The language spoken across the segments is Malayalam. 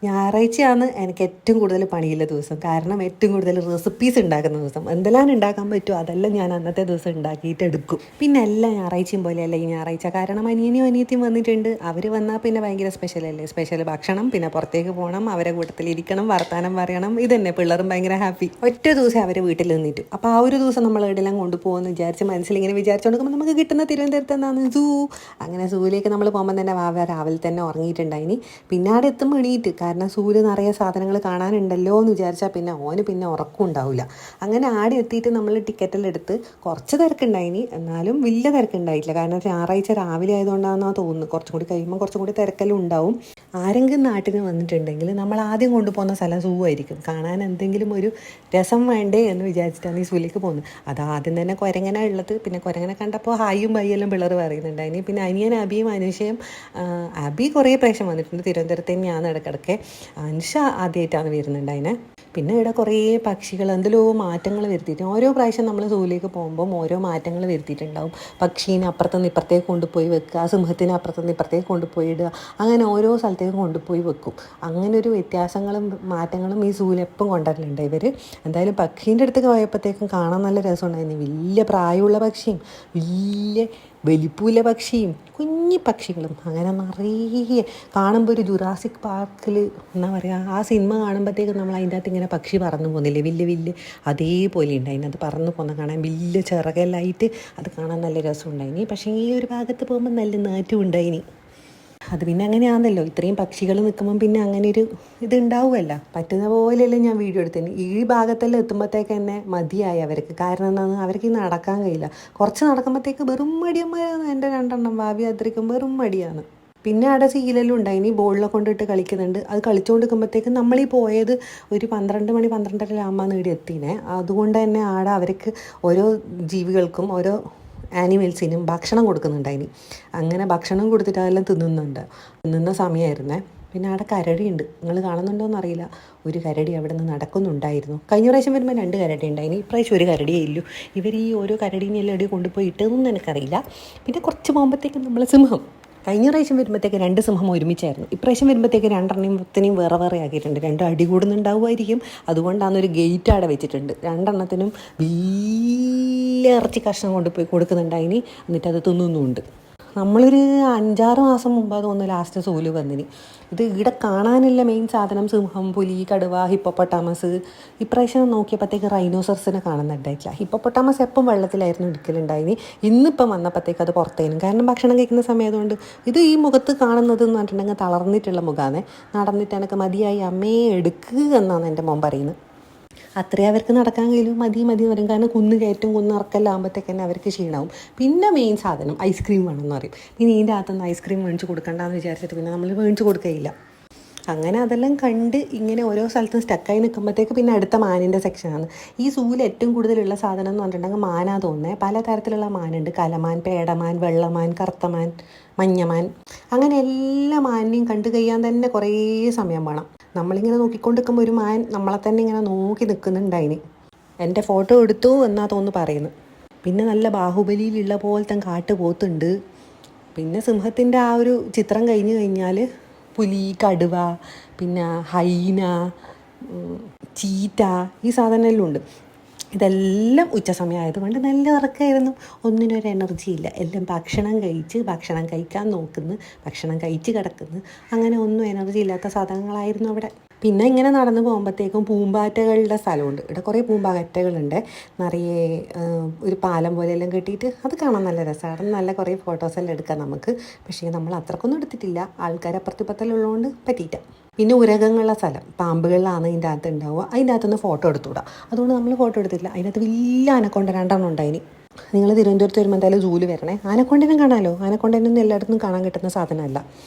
ഞായറാഴ്ചയാണ് എനിക്ക് ഏറ്റവും കൂടുതൽ പണിയുള്ള ദിവസം. കാരണം ഏറ്റവും കൂടുതൽ റെസിപ്പീസ് ഉണ്ടാക്കുന്ന ദിവസം. എന്തെല്ലാം ഉണ്ടാക്കാൻ പറ്റുമോ അതെല്ലാം ഞാൻ അന്നത്തെ ദിവസം ഉണ്ടാക്കിയിട്ട് എടുക്കും. പിന്നെ എല്ലാ ഞായറാഴ്ചയും പോലെയല്ല ഈ ഞായറാഴ്ച. കാരണം അനിയനും അനിയത്തിയും വന്നിട്ടുണ്ട്. അവർ വന്നാൽ പിന്നെ ഭയങ്കര സ്പെഷ്യലല്ലേ. സ്പെഷ്യൽ ഭക്ഷണം, പിന്നെ പുറത്തേക്ക് പോകണം, അവരെ കൂട്ടത്തിലിരിക്കണം, വർത്താനം പറയണം. ഇതന്നെ പിള്ളേരും ഭയങ്കര ഹാപ്പി. ഒറ്റ ദിവസം അവരെ വീട്ടിൽ നിന്നിട്ടു. അപ്പോൾ ആ ഒരു ദിവസം നമ്മൾ എവിടെയെല്ലാം കൊണ്ടുപോകുമെന്ന് വിചാരിച്ച് മനസ്സിലിങ്ങനെ വിചാരിച്ചുകൊടുക്കുമ്പോൾ നമുക്ക് കിട്ടുന്ന തിരുവനന്തപുരത്ത് നിന്നാണ് സൂ. അങ്ങനെ സൂവിലേക്ക് നമ്മൾ പോകുമ്പോൾ തന്നെ രാവിലെ തന്നെ ഉറങ്ങിയിട്ടുണ്ടായിനി. പിന്നെ അവിടെ എത്തുമ്പോൾ എണീറ്റ്. കാരണം സൂര്യ നിറയെ സാധനങ്ങൾ കാണാനുണ്ടല്ലോ എന്ന് വിചാരിച്ചാൽ പിന്നെ ഉറക്കം ഉണ്ടാവില്ല. അങ്ങനെ ആടെ എത്തിയിട്ട് നമ്മൾ ടിക്കറ്റെല്ലാം എടുത്ത് കുറച്ച് തിരക്കുണ്ടായിനി. എന്നാലും വലിയ തിരക്കുണ്ടായിട്ടില്ല. കാരണം ഞായറാഴ്ച രാവിലെ ആയതുകൊണ്ടാണെന്നാണ് തോന്നുന്നു. കുറച്ചും കൂടി കഴിയുമ്പോൾ കുറച്ചും കൂടി തിരക്കെല്ലാം ഉണ്ടാവും. ആരെങ്കിലും നാട്ടിന് വന്നിട്ടുണ്ടെങ്കിൽ നമ്മൾ ആദ്യം കൊണ്ടുപോകുന്ന സ്ഥലം സൂ ആയിരിക്കും. കാണാൻ എന്തെങ്കിലും ഒരു രസം വേണ്ടേ എന്ന് വിചാരിച്ചിട്ടാണ് ഈ സൂവിലേക്ക് പോകുന്നത്. അത് ആദ്യം തന്നെ കുരങ്ങനെ ഉള്ളത്. പിന്നെ കുരങ്ങനെ കണ്ടപ്പോൾ ഹായും ബൈയെല്ലാം പിള്ളേർ പറയുന്നുണ്ടായിനി. പിന്നെ അനിയൻ അബിയും അനുഷയും, അബി കുറേ പ്രാവശ്യം വന്നിട്ടുണ്ട്. തിരുവനന്തപുരത്ത് തന്നെയാണ് ഇടയ്ക്കിടയ്ക്ക്. അനുഷ ആദ്യമായിട്ടാണ് വരുന്നുണ്ടായിനെ. പിന്നെ ഇവിടെ കുറേ പക്ഷികൾ എന്തെല്ലോ മാറ്റങ്ങൾ വരുത്തിയിട്ട് ഓരോ പ്രാവശ്യം നമ്മൾ സൂവിലേക്ക് പോകുമ്പം ഓരോ മാറ്റങ്ങൾ വരുത്തിയിട്ടുണ്ടാവും. പക്ഷീനെ അപ്പുറത്തുനിന്ന് ഇപ്പുറത്തേക്ക് കൊണ്ടുപോയി വെക്കുക, സിംഹത്തിനെ അപ്പുറത്തുനിന്ന് ഇപ്പുറത്തേക്ക് കൊണ്ടുപോയി ഇടുക. അങ്ങനെ ഓരോ സ്ഥലത്തേക്ക് കൊണ്ടുപോയി വെക്കും. അങ്ങനെ ഒരു വ്യത്യാസങ്ങളും മാറ്റങ്ങളും ഈ സൂവിൽ എപ്പം കൊണ്ടുവരലുണ്ട് ഇവർ. എന്തായാലും പക്ഷീൻ്റെ അടുത്തേക്ക് പോയപ്പോഴത്തേക്കും കാണാൻ നല്ല രസമുണ്ടായിരുന്നു. വലിയ പ്രായമുള്ള പക്ഷിയും വലിയ വലിപ്പൂല പക്ഷിയും കുഞ്ഞി പക്ഷികളും അങ്ങനെ നിറയെ കാണുമ്പോൾ ഒരു ജുറാസിക് പാർക്കിൽ എന്താ പറയുക, ആ സിനിമ കാണുമ്പോഴത്തേക്കും നമ്മൾ അതിൻ്റെ അകത്ത് ഇങ്ങനെ പക്ഷി പറന്നു പോകുന്നില്ലേ, വലിയ അതേപോലെ ഉണ്ടായിന്. അത് പറന്നു പോകുന്ന കാണാൻ വലിയ ചിറകെല്ലായിട്ട് അത് കാണാൻ നല്ല രസമുണ്ടായിനി. പക്ഷേ ഈ ഒരു ഭാഗത്ത് പോകുമ്പോൾ നല്ല നാറ്റും ഉണ്ടായിനി. അത് പിന്നെ അങ്ങനെയാണല്ലോ, ഇത്രയും പക്ഷികൾ നിൽക്കുമ്പം പിന്നെ അങ്ങനെ ഒരു ഇതുണ്ടാവുമല്ല. പറ്റുന്ന പോലെയല്ലേ ഞാൻ വീഡിയോ എടുത്തതിന്. ഈ ഭാഗത്തെല്ലാം എത്തുമ്പോഴത്തേക്ക് തന്നെ മതിയായി അവർക്ക്. കാരണം എന്താണെന്ന് അവർക്ക് നടക്കാൻ കഴിയില്ല. കുറച്ച് നടക്കുമ്പോഴത്തേക്ക് വെറും മടിയന്മാരാണ്. എൻ്റെ രണ്ടെണ്ണം ഭാവി അത്രയ്ക്കും വെറും മടിയാണ്. പിന്നെ അവിടെ സീലെല്ലാം ഉണ്ടായിനി, ബോളിലൊക്കെ കൊണ്ടിട്ട് കളിക്കുന്നുണ്ട്. അത് കളിച്ചുകൊണ്ട് നിൽക്കുമ്പോഴത്തേക്കും നമ്മളീ പോയത് ഒരു 12 മണി 12:30 ആകുമ്പോൾ ഇവിടെ എത്തിനെ. അതുകൊണ്ട് തന്നെ ആടെ അവർക്ക് ഓരോ ജീവികൾക്കും ഓരോ ആനിമൽസിനും ഭക്ഷണം കൊടുക്കുന്നുണ്ടായിനി. അങ്ങനെ ഭക്ഷണം കൊടുത്തിട്ട് അതെല്ലാം തിന്നുന്ന സമയമായിരുന്നേ. പിന്നെ അവിടെ കരടിയുണ്ട്. നിങ്ങൾ കാണുന്നുണ്ടോയെന്ന് അറിയില്ല. ഒരു കരടി അവിടെ നിന്ന് നടക്കുന്നുണ്ടായിരുന്നു. കഴിഞ്ഞ പ്രാവശ്യം വരുമ്പോൾ 2 കരടി ഉണ്ടായിനി. ഇപ്രാവശ്യം ഒരു കരടിയേ ഇല്ലൂ. ഇവർ ഈ ഓരോ കരടീനെല്ലാം എവിടെ കൊണ്ടുപോയി ഇട്ടതെന്ന് എനിക്കറിയില്ല. പിന്നെ കുറച്ച് പോകുമ്പോഴത്തേക്കും നമ്മൾ സിംഹം, കഴിഞ്ഞ പ്രാവശ്യം വരുമ്പോഴത്തേക്ക് 2 സിംഹം ഒരുമിച്ചായിരുന്നു. ഇപ്രാവശ്യം വരുമ്പോഴത്തേക്ക് 2 വേറെ വേറെ ആക്കിയിട്ടുണ്ട്. 2 അടി കൂടുന്നുണ്ടാവുമായിരിക്കും. അതുകൊണ്ടാണ് ഒരു ഗേറ്റ് അവിടെ വെച്ചിട്ടുണ്ട്. 2 വലിയ ഇറച്ചി കഷ്ണം കൊണ്ടുപോയി കൊടുക്കുന്നുണ്ടായിനി. എന്നിട്ട് അത് തിന്നുന്നുണ്ട്. നമ്മളൊരു 5-6 മാസം മുമ്പാണ് തോന്നുന്നു ലാസ്റ്റ് സൂല് വന്നിന്. ഇത് ഇവിടെ കാണാനുള്ള മെയിൻ സാധനം സിംഹം, പുലി, കടുവ, ഹിപ്പോപ്പൊട്ടാമസ്. ഇപ്രാവശ്യം നോക്കിയപ്പോഴത്തേക്ക് റൈനോസർസിനെ കാണുന്നുണ്ടായിട്ടില്ല. ഹിപ്പോപ്പൊട്ടാമസ് എപ്പം വെള്ളത്തിലായിരുന്നു ഇരിക്കലുണ്ടായിനി. ഇന്നിപ്പം വന്നപ്പോഴത്തേക്ക് അത് പുറത്തേനും. കാരണം ഭക്ഷണം കഴിക്കുന്ന സമയത്തുകൊണ്ട് ഇത് ഈ മുഖത്ത് കാണുന്നത് എന്ന് പറഞ്ഞിട്ടുണ്ടെങ്കിൽ തളർന്നിട്ടുള്ള മുഖമാണ്. നടന്നിട്ട് എനിക്ക് മതിയായി അമ്മയെ എടുക്കുക എന്നാണ് എൻ്റെ മോൻ പറയുന്നത്. അത്രേ അവർക്ക് നടക്കാൻ കഴിയും. മതി പറയും. കാരണം കുന്ന് കയറ്റും കുന്നിറക്കെല്ലാം ആകുമ്പോഴത്തേക്ക് തന്നെ അവർക്ക് ക്ഷീണമാവും. പിന്നെ മെയിൻ സാധനം ഐസ്ക്രീം വേണമെന്ന് പറയും. പിന്നെ ഇതിൻ്റെ അകത്തുനിന്ന് ഐസ്ക്രീം മേടിച്ച് കൊടുക്കണ്ടെന്ന് വിചാരിച്ചിട്ട് പിന്നെ നമ്മൾ മേടിച്ച് കൊടുക്കുകയില്ല. അങ്ങനെ അതെല്ലാം കണ്ട് ഇങ്ങനെ ഓരോ സ്ഥലത്തും സ്റ്റക്കായി നിൽക്കുമ്പോഴത്തേക്ക് പിന്നെ അടുത്ത മാനിൻ്റെ സെക്ഷനാണ്. ഈ സൂവിൽ ഏറ്റവും കൂടുതലുള്ള സാധനം എന്ന് പറഞ്ഞിട്ടുണ്ടെങ്കിൽ മാനാ തോന്നുന്നത്. പല തരത്തിലുള്ള മാനുണ്ട്. കലമാൻ, പേടമാൻ, വെള്ളമാൻ, കറുത്തമാൻ, മഞ്ഞമാൻ. അങ്ങനെ എല്ലാ മാനിനെയും കണ്ടു കഴിയാൻ തന്നെ കുറേ സമയം വേണം. നമ്മളിങ്ങനെ നോക്കിക്കൊണ്ടിരിക്കുമ്പോൾ ഒരു മാൻ നമ്മളെ തന്നെ ഇങ്ങനെ നോക്കി നിൽക്കുന്നുണ്ടായിന്. എൻ്റെ ഫോട്ടോ എടുത്തു എന്നാ തോന്നുന്നു പറയുന്നത്. പിന്നെ നല്ല ബാഹുബലിയിലുള്ള പോലത്തെ കാട്ടുപോത്തുണ്ട്. പിന്നെ സിംഹത്തിൻ്റെ ആ ഒരു ചിത്രം കഴിഞ്ഞ് കഴിഞ്ഞാൽ പുലി, കടുവ, പിന്നെ ഹൈന, ചീറ്റ, ഈ സാധനമെല്ലാം ഉണ്ട്. ഇതെല്ലാം ഉച്ച സമയമായതുകൊണ്ട് നല്ല ഉറക്കമായിരുന്നു. ഒന്നിനൊരു എനർജി ഇല്ല. എല്ലാം ഭക്ഷണം കഴിക്കാൻ നോക്കുന്നു, ഭക്ഷണം കഴിച്ച് കിടക്കുന്നു. അങ്ങനെ ഒന്നും എനർജി ഇല്ലാത്ത സാധനങ്ങളായിരുന്നു അവിടെ. പിന്നെ ഇങ്ങനെ നടന്നു പോകുമ്പോഴത്തേക്കും പൂമ്പാറ്റകളുടെ സ്ഥലമുണ്ട്. ഇവിടെ കുറേ പൂമ്പാറ്റകളുണ്ട്. നിറയെ ഒരു പാലം പോലെയെല്ലാം കെട്ടിയിട്ട് അത് കാണാൻ നല്ല രസമാണ്. നല്ല കുറേ ഫോട്ടോസെല്ലാം എടുക്കാം നമുക്ക്. പക്ഷേ നമ്മൾ അത്രക്കൊന്നും എടുത്തിട്ടില്ല. ആൾക്കാർ അപ്പുറത്തിപ്പുറത്തെല്ലാം ഉള്ളതുകൊണ്ട് പറ്റിയിട്ട. പിന്നെ ഉരകങ്ങളുള്ള സ്ഥലം, പാമ്പുകളിലാണ് ഇതിൻ്റെ അകത്ത് ഉണ്ടാവുക. അതിൻ്റെ അകത്തുനിന്ന് ഫോട്ടോ എടുത്തുകൂടാ. അതുകൊണ്ട് നമ്മൾ ഫോട്ടോ എടുത്തില്ല. അതിനകത്ത് വലിയ ആനക്കൊണ്ട 2 ഉണ്ടായിന്. നിങ്ങൾ തിരുവനന്തപുരത്ത് വരുമ്പോൾ എന്തായാലും സൂല് വരണേ. ആനക്കൊണ്ടനും കാണാമല്ലോ. ആനക്കൊണ്ടനൊന്നും എല്ലായിടത്തും കാണാൻ കിട്ടുന്ന സാധനമല്ല.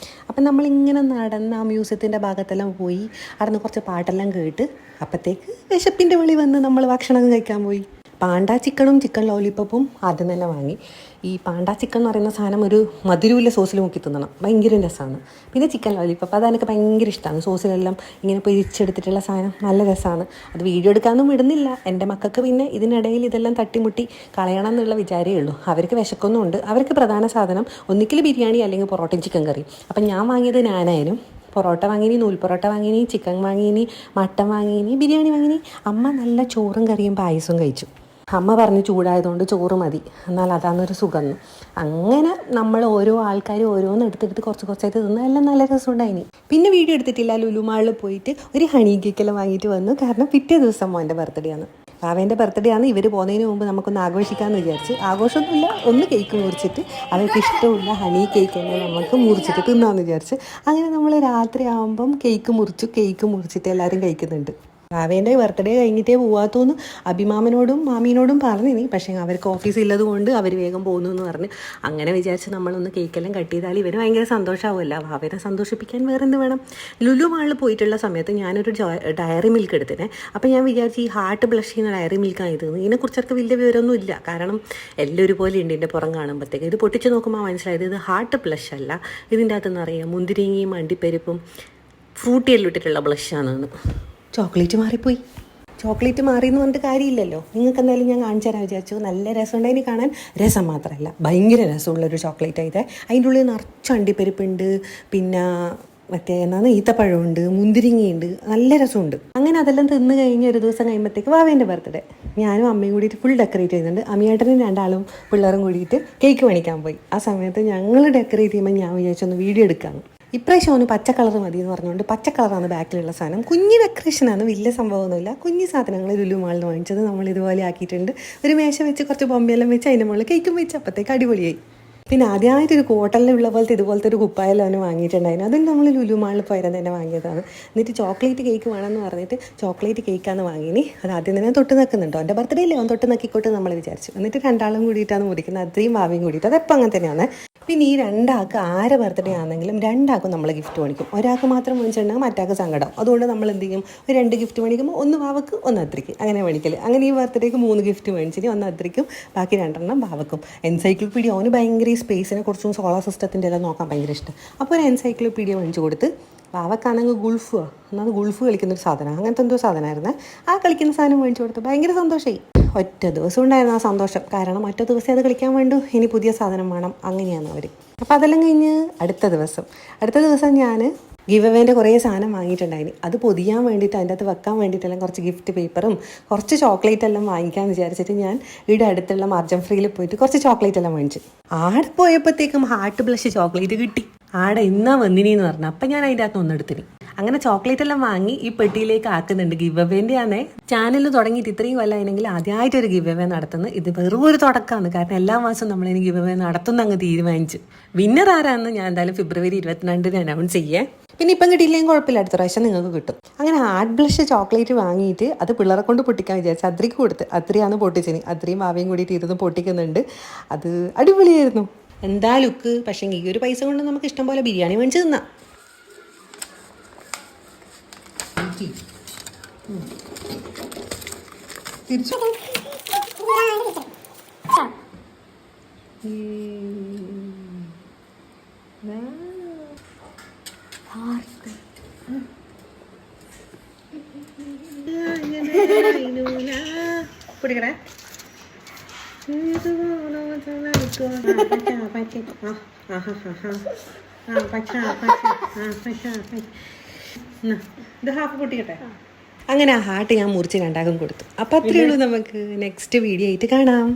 അപ്പം നമ്മളിങ്ങനെ നടന്ന് ആ മ്യൂസിയത്തിൻ്റെ ഭാഗത്തെല്ലാം പോയി അവിടെ നിന്ന് കുറച്ച് പാട്ടെല്ലാം കേട്ട് അപ്പോഴത്തേക്ക് വിശപ്പിൻ്റെ വിളി വന്ന് നമ്മൾ ഭക്ഷണം കഴിക്കാൻ പോയി. പാണ്ട ചിക്കനും ചിക്കൻ ലോലിപ്പോപ്പും ആദ്യം തന്നെ വാങ്ങി. ഈ പാണ്ട ചിക്കൻ എന്ന് പറയുന്ന സാധനം ഒരു മധുരമുള്ള സോസിൽ മുക്കി തിന്നണം, ഭയങ്കര രസമാണ്. പിന്നെ ചിക്കൻ ലോലിപ്പോപ്പ് അതെനിക്ക് ഭയങ്കര ഇഷ്ടമാണ്. സോസിലെല്ലാം ഇങ്ങനെ പൊരിച്ചെടുത്തിട്ടുള്ള സാധനം നല്ല രസമാണ്. അത് വീഡിയോ എടുക്കാനൊന്നും വിടുന്നില്ല എൻ്റെ മക്കൾക്ക്. പിന്നെ ഇതിനിടയിൽ ഇതെല്ലാം തട്ടിമുട്ടി കളയണം എന്നുള്ള വിചാരമേ ഉള്ളൂ. അവർക്ക് വിശക്കൊന്നുമുണ്ട്. അവർക്ക് പ്രധാന സാധനം ഒന്നിക്കൽ ബിരിയാണി അല്ലെങ്കിൽ പൊറോട്ടയും ചിക്കൻ കറി. അപ്പം ഞാൻ വാങ്ങിയത് നാനായാലും പൊറോട്ട വാങ്ങിനി, നൂൽ പൊറോട്ട വാങ്ങിനി, ചിക്കൻ വാങ്ങിനി, മട്ടൻ വാങ്ങിനി, ബിരിയാണി വാങ്ങിനി. അമ്മ നല്ല ചോറും കറിയും പായസവും കഴിച്ചു. അമ്മ പറഞ്ഞ് ചൂടായതുകൊണ്ട് ചോറ് മതി, എന്നാൽ അതാണെന്നൊരു സുഖം. അങ്ങനെ നമ്മൾ ഓരോ ആൾക്കാരും ഓരോന്ന് എടുത്തെടുത്ത് കുറച്ച് കുറച്ചായിട്ട് തിന്ന് എല്ലാം നല്ല രസമുണ്ടായിനി. പിന്നെ വീഡിയോ എടുത്തിട്ടില്ല. ലുലു മാളിൽ പോയിട്ട് ഒരു ഹണി കേക്കെല്ലാം വാങ്ങിയിട്ട് വന്നു. കാരണം പിറ്റേ ദിവസം മോൻ്റെ ബർത്ത്ഡേ ആണ്. അവൻ്റെ ബർത്ത്ഡേ ആണ്. ഇവർ പോകുന്നതിന് മുമ്പ് നമുക്കൊന്ന് ആഘോഷിക്കാമെന്ന് വിചാരിച്ച്. ആഘോഷമൊന്നുമില്ല, ഒന്ന് കേക്ക് മുറിച്ചിട്ട് അവർക്ക് ഇഷ്ടമുള്ള ഹണി കേക്ക് തന്നെ നമുക്ക് മുറിച്ചിട്ട് തിന്നാമെന്ന് വിചാരിച്ച്. അങ്ങനെ നമ്മൾ രാത്രി ആകുമ്പം കേക്ക് മുറിച്ചിട്ട് എല്ലാവരും കഴിക്കുന്നുണ്ട്. ഭാവേൻ്റെ ബർത്ത്ഡേ കഴിഞ്ഞിട്ടേ പോവാത്തോന്ന് അഭിമാമനോടും മാമീനോടും പറഞ്ഞിനി. പക്ഷേ അവർക്ക് ഓഫീസ് ഉള്ളത് കൊണ്ട് അവർ വേഗം പോകുന്നു എന്ന് പറഞ്ഞ്. അങ്ങനെ വിചാരിച്ച് നമ്മളൊന്ന് കേക്കെല്ലാം കട്ട് ചെയ്താൽ ഇവർ ഭയങ്കര സന്തോഷമാവുമല്ലോ. ഭാവേനെ സന്തോഷിപ്പിക്കാൻ വേറെ എന്ത് വേണം. ലുലു മാളിൽ പോയിട്ടുള്ള സമയത്ത് ഞാനൊരു ഡയറി മിൽക്ക് എടുത്തിനെ. അപ്പോൾ ഞാൻ വിചാരിച്ച് ഈ ഹാർട്ട് ബ്ലഷ് ചെയ്യുന്ന ഡയറി മിൽക്കാണ് ഇത്. ഇതിനെക്കുറിച്ചൊക്കെ വലിയ വിവരമൊന്നും ഇല്ല. കാരണം എല്ലാം ഒരുപോലെ ഉണ്ട് ഇതിൻ്റെ പുറം കാണുമ്പോഴത്തേക്ക്. ഇത് പൊട്ടിച്ച് നോക്കുമ്പോൾ മനസ്സിലായത് ഇത് ഹാർട്ട് ബ്ലഷ് അല്ല. ഇതിൻ്റെ അകത്തുനിന്ന് അറിയാം മുന്തിരിങ്ങയും അണ്ടിപ്പരിപ്പും ഫ്രൂട്ടിയെല്ലാം ഇട്ടിട്ടുള്ള ബ്ലഷാണെന്ന്. ചോക്ലേറ്റ് മാറിപ്പോയി. ചോക്ലേറ്റ് മാറി എന്ന് പറഞ്ഞിട്ട് കാര്യമില്ലല്ലോ. നിങ്ങൾക്ക് എന്തായാലും ഞാൻ കാണിച്ചു തരാൻ വിചാരിച്ചു. നല്ല രസമുണ്ടായിന് കാണാൻ. രസം മാത്രമല്ല, ഭയങ്കര രസമുള്ളൊരു ചോക്ലേറ്റ് ആയത്. അതിൻ്റെ ഉള്ളിൽ നിറച്ച് അണ്ടിപ്പരിപ്പുണ്ട്, പിന്നെ മറ്റേ ഈത്തപ്പഴമുണ്ട്, മുന്തിരിങ്ങയുണ്ട്, നല്ല രസമുണ്ട്. അങ്ങനെ അതെല്ലാം തിന്ന് കഴിഞ്ഞ് ഒരു ദിവസം കഴിയുമ്പോഴത്തേക്ക് വാവേൻ്റെ ബർത്ത്ഡേ. ഞാനും അമ്മയും കൂടിയിട്ട് ഫുൾ ഡെക്കറേറ്റ് ചെയ്യുന്നുണ്ട്. അമ്മിയേട്ടനും രണ്ടാളും പിള്ളേരും കൂടിയിട്ട് കേക്ക് മേടിക്കാൻ പോയി. ആ സമയത്ത് ഞങ്ങൾ ഡെക്കറേറ്റ് ചെയ്യുമ്പോൾ ഞാൻ വിചാരിച്ചൊന്ന് വീഡിയോ എടുക്കാമെന്ന്. ഇപ്രാവശ്യം ഒന്ന് പച്ച കളർ മതി എന്ന് പറഞ്ഞുകൊണ്ട് പച്ച കളറാണ് ബാക്കിലുള്ള സാധനം. കുഞ്ഞ് ഡെക്കറേഷനാണ്, വലിയ സംഭവമൊന്നുമില്ല. കുഞ്ഞ് സാധനങ്ങൾ ലുലു മാളിൽ വാങ്ങിച്ചത് നമ്മൾ ഇതുപോലെ ആക്കിയിട്ടുണ്ട്. ഒരു മേശ വെച്ച് കുറച്ച് ബൊമ്പയെല്ലാം വെച്ച് അതിൻ്റെ മുകളിൽ കേക്കും വെച്ച് അപ്പോഴത്തേക്ക് അടിപൊളിയായി. പിന്നെ ആദ്യമായിട്ടൊരു കോട്ടലിലുള്ള പോലത്തെ ഇതുപോലത്തെ ഒരു കുപ്പായെല്ലാം അവന് വാങ്ങിയിട്ടുണ്ടായിരുന്നു. അതും നമ്മൾ ലുലു മാളിൽ പോയാൽ തന്നെ വാങ്ങിയതാണ്. എന്നിട്ട് ചോക്ലേറ്റ് കേക്ക് വേണമെന്ന് പറഞ്ഞിട്ട് ചോക്ലേറ്റ് കേക്കാന്ന് വാങ്ങിനി. അത് ആദ്യം തന്നെ തൊട്ട് നിൽക്കുന്നുണ്ടോ, എൻ്റെ ബർത്ത്ഡേ അല്ലേ, അവൻ തൊട്ട് നക്കിക്കോട്ട് നമ്മൾ വിചാരിച്ചു. എന്നിട്ട് രണ്ടാളും കൂടിയിട്ടാണ് മുറിക്കുന്നത്, അത്രയും ഭാവിയും കൂടിയിട്ട്. അതെപ്പോൾ അങ്ങനെ തന്നെയാണ്. പിന്നെ ഈ രണ്ടാൾക്ക് ആരെ ബർത്ത്ഡേ ആണെങ്കിലും രണ്ടാൾക്കും നമ്മൾ ഗിഫ്റ്റ് മേടിക്കും. ഒരാൾക്ക് മാത്രം മേടിച്ചിട്ടുണ്ടെങ്കിൽ മറ്റാൾക്ക് സങ്കടം. അതുകൊണ്ട് നമ്മൾ എന്ത് ചെയ്യും, ഒരു 2 ഗിഫ്റ്റ് മേടിക്കുമ്പോൾ ഒന്ന് വാവക്ക് ഒന്ന് അത്രയ്ക്ക്, അങ്ങനെ മേടിക്കൽ. അങ്ങനെ ഈ ബർത്ത്ഡേക്ക് 3 ഗിഫ്റ്റ് മേടിച്ചിട്ട് ഒന്ന് അത്രയ്ക്കും ബാക്കി 2 വാവക്കും. എൻസൈക്ലോപീഡിയ അവന് ഭയങ്കര ഈ സ്പേസിനെ കുറിച്ചും സോളാർ സിസ്റ്റത്തിൻ്റെ എല്ലാം നോക്കാൻ ഭയങ്കര ഇഷ്ടം. അപ്പോൾ ഒരു എൻസൈക്ലോപീഡിയ മേടിച്ച് കൊടുത്ത്. വാവക്കാണെങ്കിൽ ഗുൾഫ്, എന്നാൽ ഗുൾഫ് കളിക്കുന്നൊരു സാധനം, അങ്ങനത്തെ എന്തോ സാധനമായിരുന്നേ. ആ കളിക്കുന്ന സാധനം മേടിച്ച് കൊടുത്ത് ഭയങ്കര സന്തോഷമായി. ഒറ്റ ദിവസം ഉണ്ടായിരുന്നു ആ സന്തോഷം. കാരണം ഒറ്റ ദിവസം അത് കളിക്കാൻ വേണ്ടു, ഇനി പുതിയ സാധനം വേണം, അങ്ങനെയാണ് അവർ. അപ്പോൾ അതെല്ലാം കഴിഞ്ഞ് അടുത്ത ദിവസം ഞാൻ ഗിവ് അവേൻ്റെ കുറേ സാധനം വാങ്ങിയിട്ടുണ്ടായിരുന്നു. അത് പൊതിയാൻ വേണ്ടിയിട്ട് അതിൻ്റെ അകത്ത് വെക്കാൻ വേണ്ടിയിട്ടെല്ലാം കുറച്ച് ഗിഫ്റ്റ് പേപ്പറും കുറച്ച് ചോക്ലേറ്റ് എല്ലാം വാങ്ങിക്കാമെന്ന് വിചാരിച്ചിട്ട് ഞാൻ ഇവിടെ അടുത്തുള്ള മാർജൻ ഫ്രീയിൽ പോയിട്ട് കുറച്ച് ചോക്ലേറ്റ് എല്ലാം വാങ്ങിച്ചു. ആടെ പോയപ്പോഴത്തേക്കും ഹാർട്ട് ബ്ലഷ് ചോക്ലേറ്റ് കിട്ടി. ആടെ ഇന്നാ വന്നിനിന്ന് പറഞ്ഞു. അപ്പം ഞാൻ അതിൻ്റെ അകത്ത് ഒന്നെടുത്തിന്. അങ്ങനെ ചോക്ലേറ്റ് എല്ലാം വാങ്ങി ഈ പെട്ടിയിലേക്ക് ആക്കുന്നുണ്ട്. ഗിവ് അവേൻ്റെ ആണേ. ചാനൽ തുടങ്ങിയിട്ട് ഇത്രയും കൊല്ലമായിരുന്നെങ്കിൽ ആദ്യമായിട്ടൊരു ഗിവ് അവേ നടത്തുന്നത്. ഇത് വെറും ഒരു തുടക്കമാണ്. കാരണം എല്ലാ മാസവും നമ്മളിനി ഗിവ് അവേ നടത്തുന്ന അങ്ങ് തീരുമാനിച്ചു. വിന്നർ ആരാന്ന് ഞാൻ എന്തായാലും ഫെബ്രുവരി 22 അനൗൺസ് ചെയ്യേ. പിന്നെ ഇപ്പം കിട്ടിയില്ലെങ്കിൽ കുഴപ്പമില്ല, അടുത്ത പ്രാവശ്യം നിങ്ങൾക്ക് കിട്ടും. അങ്ങനെ ഹാർട്ട് ബ്ലഷ് ചോക്ലേറ്റ് വാങ്ങിയിട്ട് അത് പിള്ളേരെ കൊണ്ട് പൊട്ടിക്കാൻ വിചാരിച്ചു. അദ്രിക്ക് കൊടുത്ത്. അദ്രിയാണ് പൊട്ടിച്ചിന്. അദ്രിയും ഭാവിയും കൂടിയിട്ട് ഇരുന്ന് പൊട്ടിക്കുന്നുണ്ട്. അത് അടിപൊളിയായിരുന്നു. എന്താ ലുക്ക്. പക്ഷേ ഈ ഒരു പൈസ കൊണ്ട് നമുക്ക് ഇഷ്ടം പോലെ ബിരിയാണി മേടിച്ച് തിന്നാം. തിരിച്ചു കുടിക്കണേ. ഇത് ഹാഫ് പൊട്ടിക്കട്ടെ. അങ്ങനെ ആ ഹാർട്ട് ഞാൻ മുറിച്ച് 2 കൊടുത്തു. അപ്പം അത്രയേ ഉള്ളൂ. നമുക്ക് നെക്സ്റ്റ് വീഡിയോ ആയിട്ട് കാണാം.